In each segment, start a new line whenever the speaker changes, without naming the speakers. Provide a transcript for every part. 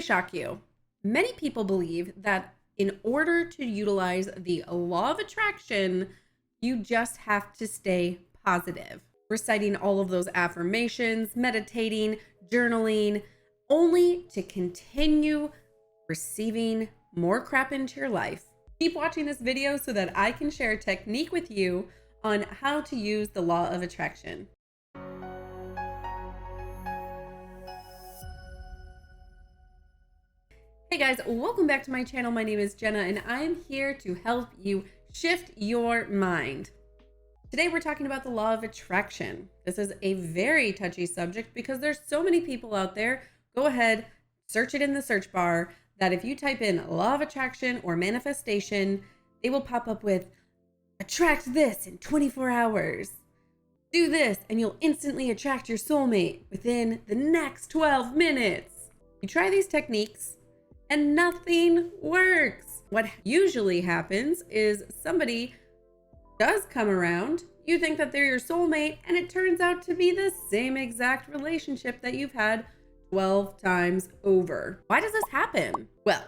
shock you. Many people believe that in order to utilize the law of attraction, you just have to stay positive, reciting all of those affirmations, meditating, journaling, only to continue receiving more crap into your life. Keep watching this video so that I can share a technique with you on how to use the law of attraction. Hey guys, welcome back to my channel. My name is Jenna and I'm here to help you shift your mind. Today we're talking about the law of attraction. This is a very touchy subject because there's so many people out there. Go ahead, search it in the search bar, that if you type in law of attraction or manifestation, they will pop up with attract this in 24 hours. Do this and you'll instantly attract your soulmate within the next 12 minutes. You try these techniques and nothing works. What usually happens is somebody does come around, you think that they're your soulmate, and it turns out to be the same exact relationship that you've had 12 times over. Why does this happen? Well,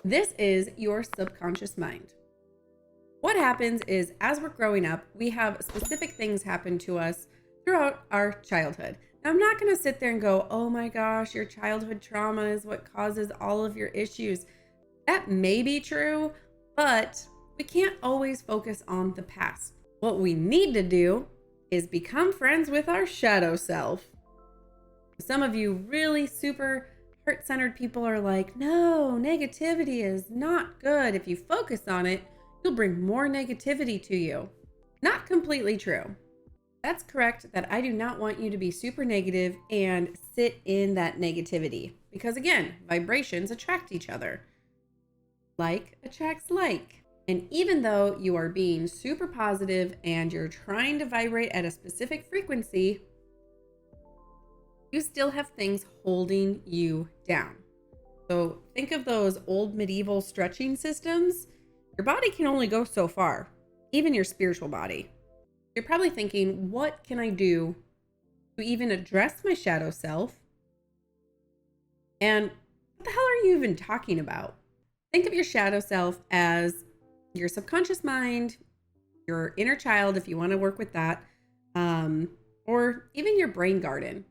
this is your subconscious mind. What happens is, as we're growing up, we have specific things happen to us throughout our childhood. Now, I'm not going to sit there and go, oh my gosh, your childhood trauma is what causes all of your issues. That may be true, but we can't always focus on the past. What we need to do is become friends with our shadow self. Some of you really super heart-centered people are like, no, negativity is not good. If you focus on it, you'll bring more negativity to you. Not completely true. That's correct that I do not want you to be super negative and sit in that negativity. Because again, vibrations attract each other. Like attracts like. And even though you are being super positive and you're trying to vibrate at a specific frequency, you still have things holding you down. So think of those old medieval stretching systems. Your body can only go so far, even your spiritual body. You're probably thinking, what can I do to even address my shadow self? And what the hell are you even talking about? Think of your shadow self as your subconscious mind, your inner child, if you want to work with that, or even your brain garden.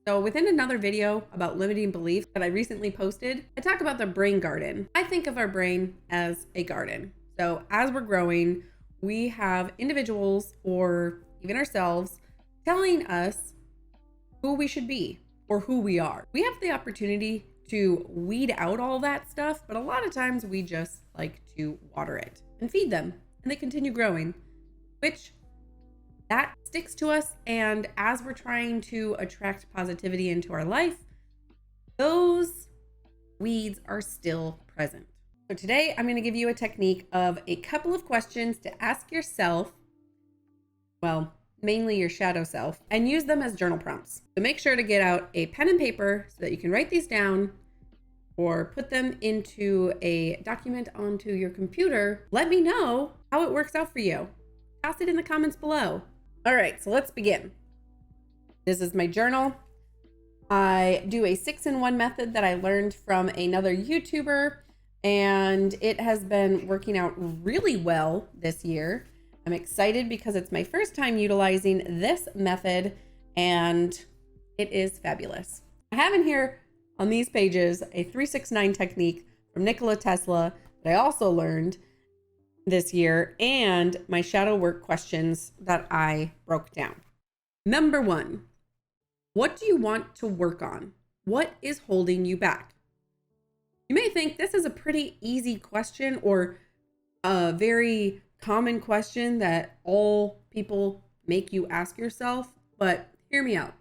So within another video about limiting beliefs that I recently posted, I talk about the brain garden. I think of our brain as a garden. So as we're growing, we have individuals or even ourselves telling us who we should be or who we are. We have the opportunity to weed out all that stuff, but a lot of times we just like to water it and feed them and they continue growing, which that sticks to us. And as we're trying to attract positivity into our life, those weeds are still present. So today I'm going to give you a technique of a couple of questions to ask yourself, well, mainly your shadow self, and use them as journal prompts. So make sure to get out a pen and paper so that you can write these down or put them into a document onto your computer. Let me know how it works out for you. Toss it in the comments below. All right, so let's begin. This is my journal. I do a 6-in-1 method that I learned from another YouTuber, and it has been working out really well this year. I'm excited because it's my first time utilizing this method and it is fabulous. I have in here on these pages a 369 technique from Nikola Tesla that I also learned this year, and my shadow work questions that I broke down. Number 1, what do you want to work on? What is holding you back? You may think this is a pretty easy question or a very common question that all people make you ask yourself, but hear me out.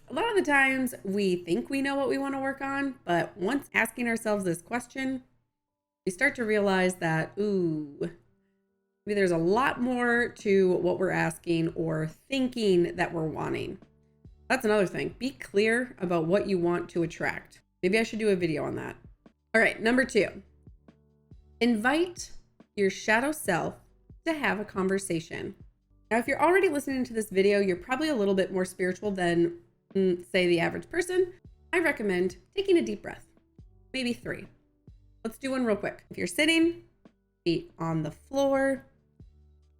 A lot of the times we think we know what we want to work on, but once asking ourselves this question, we start to realize that, maybe there's a lot more to what we're asking or thinking that we're wanting. That's another thing. Be clear about what you want to attract. Maybe I should do a video on that. All right, number 2, invite your shadow self to have a conversation. Now, if you're already listening to this video, you're probably a little bit more spiritual than, say, the average person. I recommend taking a deep breath. maybe 3. Let's do one real quick. If you're sitting, feet on the floor,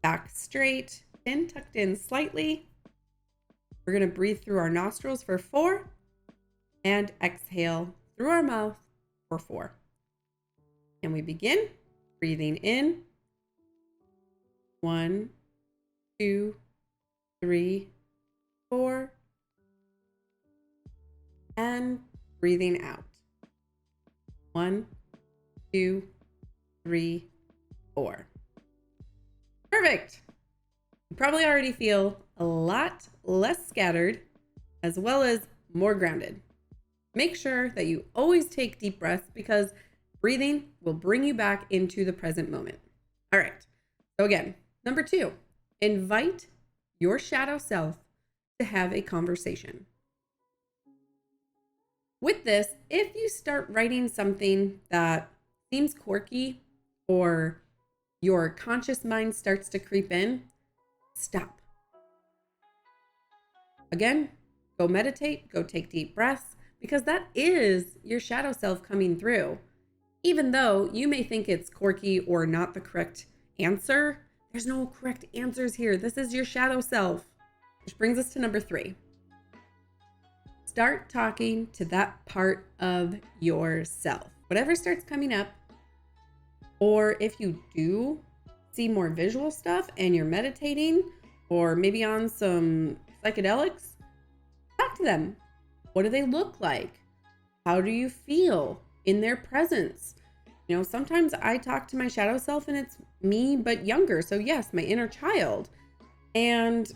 back straight, chin tucked in slightly. We're going to breathe through our nostrils for 4 and exhale through our mouth for 4. And we begin breathing in. 1, 2, 3, 4. And breathing out. 1, 2, 3, 4. Perfect. You probably already feel a lot less scattered as well as more grounded. Make sure that you always take deep breaths because breathing will bring you back into the present moment. All right. So again, number 2, invite your shadow self to have a conversation. With this, if you start writing something that seems quirky or your conscious mind starts to creep in, stop. Again, go meditate, go take deep breaths, because that is your shadow self coming through. Even though you may think it's quirky or not the correct answer, there's no correct answers here. This is your shadow self. Which brings us to number 3. Start talking to that part of yourself. Whatever starts coming up, or if you do see more visual stuff and you're meditating or maybe on some psychedelics, talk to them. What do they look like? How do you feel in their presence? You know, sometimes I talk to my shadow self and it's me, but younger. So yes, my inner child. And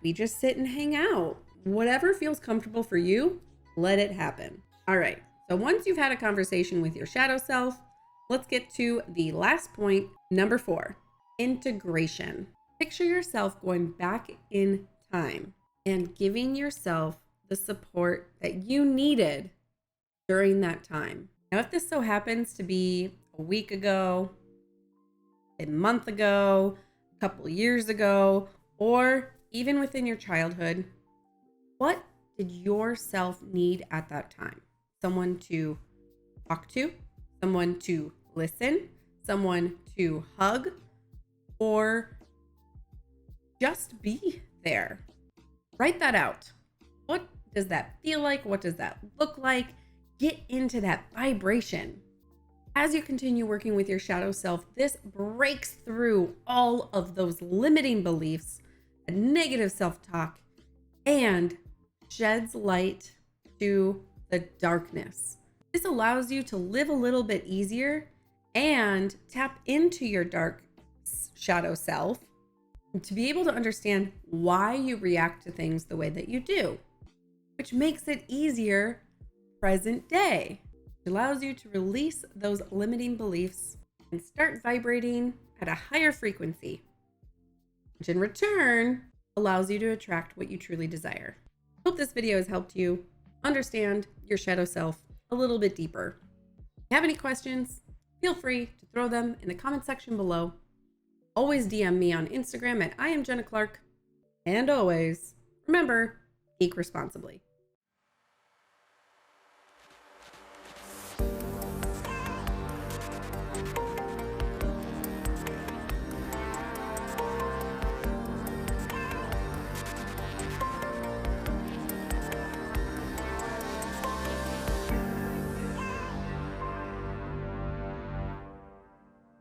we just sit and hang out. Whatever feels comfortable for you, let it happen. All right. So once you've had a conversation with your shadow self, let's get to the last point, number 4, integration. Picture yourself going back in time and giving yourself the support that you needed during that time. Now, if this so happens to be a week ago, a month ago, a couple years ago, or even within your childhood, what did yourself need at that time? Someone to talk to, someone to listen, someone to hug, or just be there. Write that out. What does that feel like? What does that look like? Get into that vibration. As you continue working with your shadow self, this breaks through all of those limiting beliefs, a negative self-talk, and sheds light to the darkness. This allows you to live a little bit easier and tap into your dark shadow self to be able to understand why you react to things the way that you do, which makes it easier present day. It allows you to release those limiting beliefs and start vibrating at a higher frequency, which in return allows you to attract what you truly desire. Hope this video has helped you understand your shadow self a little bit deeper. If you have any questions, feel free to throw them in the comment section below. Always DM me on Instagram at I am Jenna Clark. And always remember, geek responsibly.